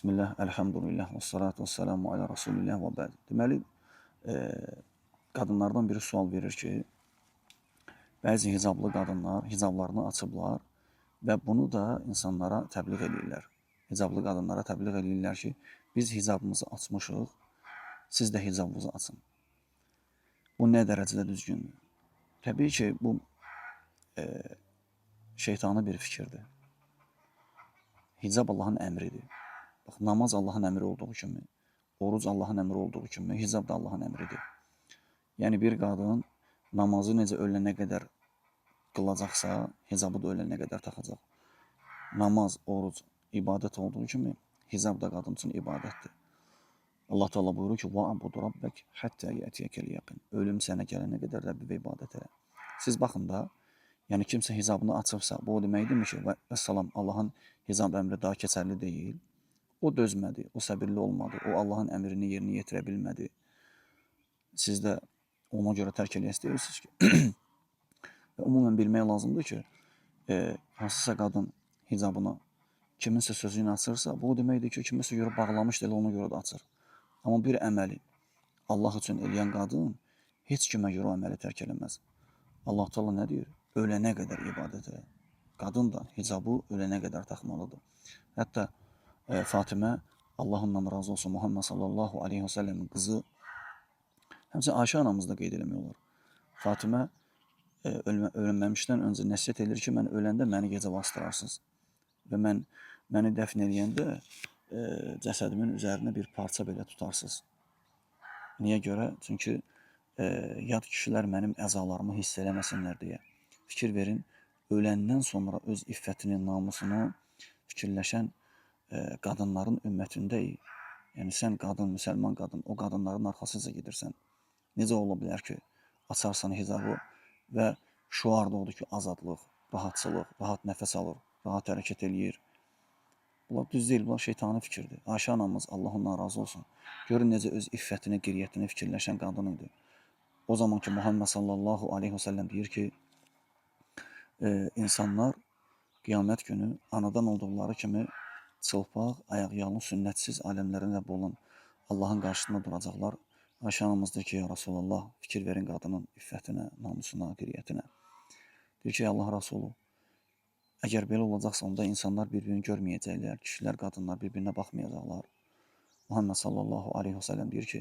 Bismillah, elhamdülillah, və salatu və selamu alə Rasulillah və bəd. Deməli, qadınlardan biri sual verir ki, bəzi hicablı qadınlar hicablarını açıblar və bunu da insanlara təbliğ edirlər. Hicablı qadınlara təbliğ edirlər ki, biz hicabımızı açmışıq, siz də hicabınızı açın. Bu nə dərəcədə düzgündür? Təbii ki, bu şeytani bir fikirdir. Hicab Allahın əmridir. Bax, namaz Allahın əmri olduğu kimi, oruc Allahın əmri olduğu kimi, hicab da Allahın əmridir. Yəni, bir qadın namazı necə ölənə qədər qılacaqsa, hicabı da ölənə qədər taxacaq. Namaz, oruc ibadət olduğu kimi, hicab da qadın üçün ibadətdir. Allah Teala buyurur ki, وَعَبُدُ رَبَّكَ حَتَّى يَأْتِيَكَ الْيَقِينُ. Ölüm sənə gələnə qədər Rəbbivə ibadət elə. Siz baxın da, yəni kimsə hicabını açıbsa, bu o deməkdirmi ki, vəssalam, Allahın hicab əmri daha keçərli deyil. O dözmədi, o səbirli olmadı, o Allahın əmrini yerinə yetirə bilmədi. Siz də ona görə tərk eləyə istəyirsiniz ki, ümumən bilmək lazımdır ki, hansısa qadın hicabını kiminsə sözü ilə açırsa, bu o deməkdir ki, kiminsə görə bağlamışdı, elə ona görə də açır. Amma bir əməli Allah üçün eləyən qadın heç kimə görə o əməli tərk eləməz. Allah Teala nə deyir? Ölənə qədər ibadət elə. Qadın da hicabı ölənə qədər taxmalıdır. Hətta Fatimə, Allah ondan razı olsun, Muhammed sallallahu aleyhi və səlləmin qızı, həmçinin Ayşə anamız da qeyd eləmək olur. Fatimə ölməmişdən öncə nəsiyyət edir ki, mən öləndə məni gecə basdırarsınız və məni dəfn eləyəndə cəsədimin üzərinə bir parça belə tutarsınız. Niyə görə? Çünki yad kişilər mənim əzalarımı hiss eləməsinlər deyə. Fikir verin, öləndən sonra öz iffətini, namusunu fikirləşən qadınların ümmətindəyik. Yəni, sən qadın, müsəlman qadın, o qadınların arxasıca gedirsən. Necə ola bilər ki, açarsan hicabı və şuar da odur ki, azadlıq, rahatçılıq, rahat nəfəs alır, rahat hərəkət eləyir. Bunlar düz deyil, bunlar şeytani fikirdir. Ayşə anamız, Allah ondan razı olsun, görün necə öz iffətini, qiriyyətini fikirləşən qadın idi. O zaman ki, Muhammed sallallahu aleyhi və səlləm deyir ki, insanlar qiyamət günü anadan olduqları kimi çılpaq, ayaqyalın, sünnətsiz aləmlərin Rəbbi olan Allahın qarşısında duracaqlar. Ayşə anamız deyir ki, ya Rasulallah, fikir verin qadının iffətinə, namusuna, qiriyyətinə. Deyir ki, Allah Rasulü, əgər belə olacaqsa, onda insanlar bir-birini görməyəcəklər, kişilər, qadınlar bir-birinə baxmayacaqlar. Muhammed sallallahu aleyhi və səlləm deyir ki,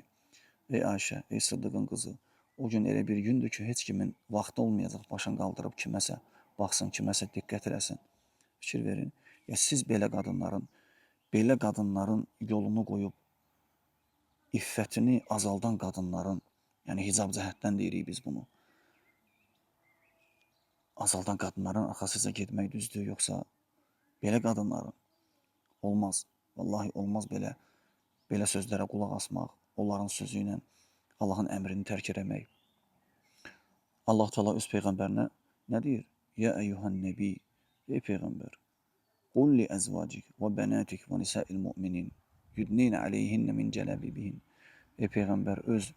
ey Ayşə, ey Sıddıqın qızı, o gün elə bir gündür ki, heç kimin vaxtı olmayacaq, başını qaldırıb kiməsə baxsın, kiməsə diqqət eləsin. Fikir verin, ya siz belə qadınların yolunu qoyub, iffətini azaldan qadınların, yəni hicab cəhətdən deyirik biz bunu, azaldan qadınların arxasıca getmək düzdür, yoxsa belə qadınların olmaz. Vallahi olmaz belə sözlərə qulaq asmaq, onların sözü ilə Allahın əmrini tərk eləmək. Allah Teala öz peyğəmbərinə nə deyir? Ya eyyuhan nəbi, ey peyğəmbər, qul li əzvacik və bənatik və nisa'il mu'minin yudninə aleyhinnə min cələbibihin. Ey peyğəmbər, öz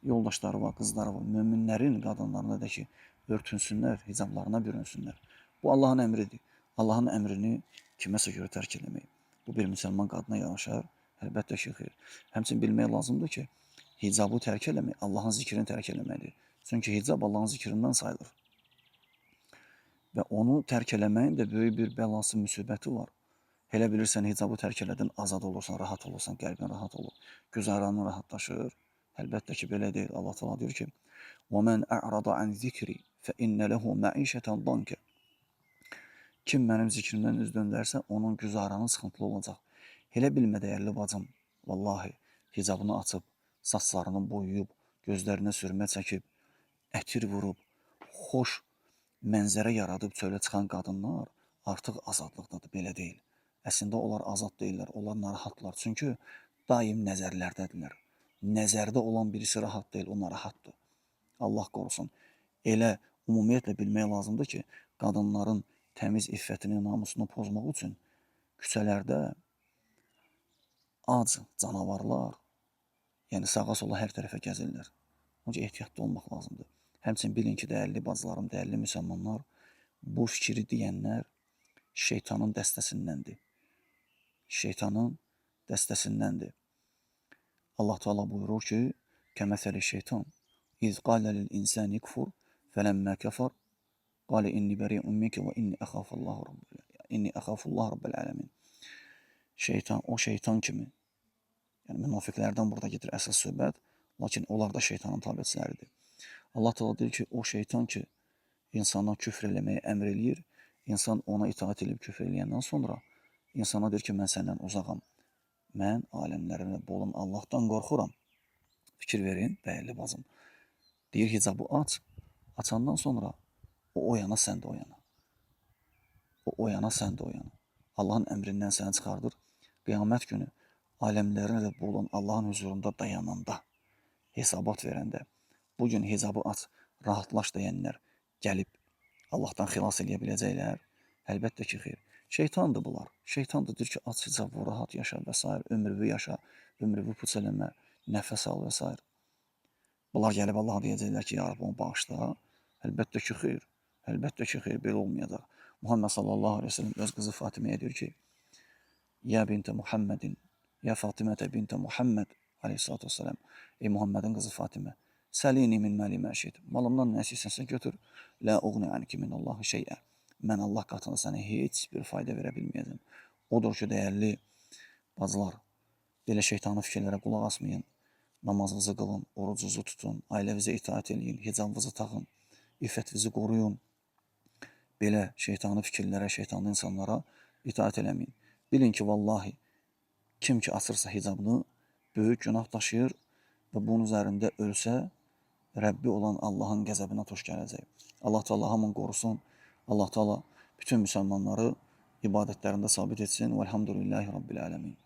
yoldaşları və qızları və möminlərin qadınlarına da ki, örtünsünlər, hicablarına bürünsünlər. Bu Allahın əmridir. Allahın əmrini kiməsə görə tərk eləmək. Bu bir müsəlman qadına yaraşar, əlbəttə ki, xeyr. Həmçinin bilmək lazımdır ki, hicabı tərk eləmək Allahın zikrini tərk eləməkdir. Çünki hicab Allahın zikrindən sayılır. Və onu tərk eləməyin də böyük bir bəlası, müsibəti var. Elə bilirsən, hicabı tərk elədin, azad olursan, rahat olursan, qəlbin rahat olur, güzəranın rahatlaşır. Əlbəttə ki, belə deyil. Allah Teala deyir ki, وَمَنْ أَعْرَضَ عَنْ ذِكْرِ فَإِنَّ لَهُ مَعِيشَةً ضَنْكَ. Kim mənim zikrimdən üz döndərsə, onun güzaranı sıxıntılı olacaq. Elə bilmə, dəyərli bacım, vallahi, hicabını açıb, saçlarını boyuyub, gözlərinə sürmə çəkib, ətir vurub, xoş mənzərə yaradıb çölə çıxan qadınlar artıq azadlıqdadır, belə deyil. Əslində onlar azad deyirlər, onlar narahatlar. Çünki daim nəzərlərdədirlər. Nəzərdə olan birisi rahat deyil, o narahatdır. Allah qorusun. Elə ümumiyyətlə bilmək lazımdır ki, qadınların təmiz iffətini, namusunu pozmaq üçün küçələrdə ac canavarlar, yəni sağa sola hər tərəfə gəzirlər. Onca ehtiyatlı olmaq lazımdır. Həmçinin bilin ki, dəyərli bacılarım, dəyərli müsəlmanlar, bu fikri deyənlər şeytanın dəstəsindəndir. Şeytanın dəstəsindəndir. Allah Teala buyurur ki, kəməsəli şeytan iz qalə lil insani kfur fələmmə kəfər qalə inni bəri'un minke və inni əxafullah rabbel ələmin. Şeytan, o şeytan kimi, yəni münafiqlərdən burada gedir əsas söhbət, lakin onlar da şeytanın tabiçiləridir. Allah Teala deyir ki, o şeytan ki, insana küfr eləməyə əmr eləyir, insan ona itaat edib küfr eləyəndən sonra insana deyir ki, mən səndən uzağam. Mən aləmlərin Rəbbi olan Allahdan qorxuram. Fikir verin, dəyərli bacım. Deyir hicabı aç. Açandan sonra o oyana, sən də oyana. O oyana, sən də oyana. Allahın əmrindən səni çıxardır. Qiyamət günü aləmlərin Rəbbi olan Allahın huzurunda dayananda, hesabat verəndə, bugün hicabı aç, rahatlaş deyənlər gəlib Allahdan xilas eləyə biləcəklər? Əlbəttə ki, xeyr. Şeytandır bunlar. Şeytandır, deyir ki, aç hicabı, rahat yaşa və s. Ömrünü yaşa, ömrünü puç eləmə, nəfəs al və s. Bunlar gəlib Allaha deyəcəklər ki, ya Rabbi, onu bağışla. Əlbəttə ki, xeyr. Əlbəttə ki, xeyr, belə olmayacaq. Muhammed sallallahu aleyhi ve sellem öz qızı Fatiməyə deyir ki, ya bintə Muhammedin, ya Fatimətə bintə Muhammed aleyhissalatu vesselam, ey Muhammedin qızı Fatimə, səlini min məli məşid, malımdan nə istəsən götür, lə uğni anki min Allahi şeyə. Mən Allah qatında sənə heç bir fayda verə bilməyəcəm. Odur ki, dəyərli bacılar, belə şeytanı fikirlərə qulaq asmayın, namazınızı qılın, orucunuzu tutun, ailəvizə itaat edin, hicabınızı taxın, iffətinizi qoruyun. Belə şeytanı fikirlərə, şeytanlı insanlara itaat eləməyin. Bilin ki, vallahi, kim ki açırsa hicabını, böyük günah daşıyır və bunun üzərində ölsə, Rəbbi olan Allahın qəzəbinə tuş gələcək. Allah Teala hamını qorusun. Allah Teala bütün müsəlmanları ibadətlərində sabit etsin. Velhamdülillahi Rabbil ələmin.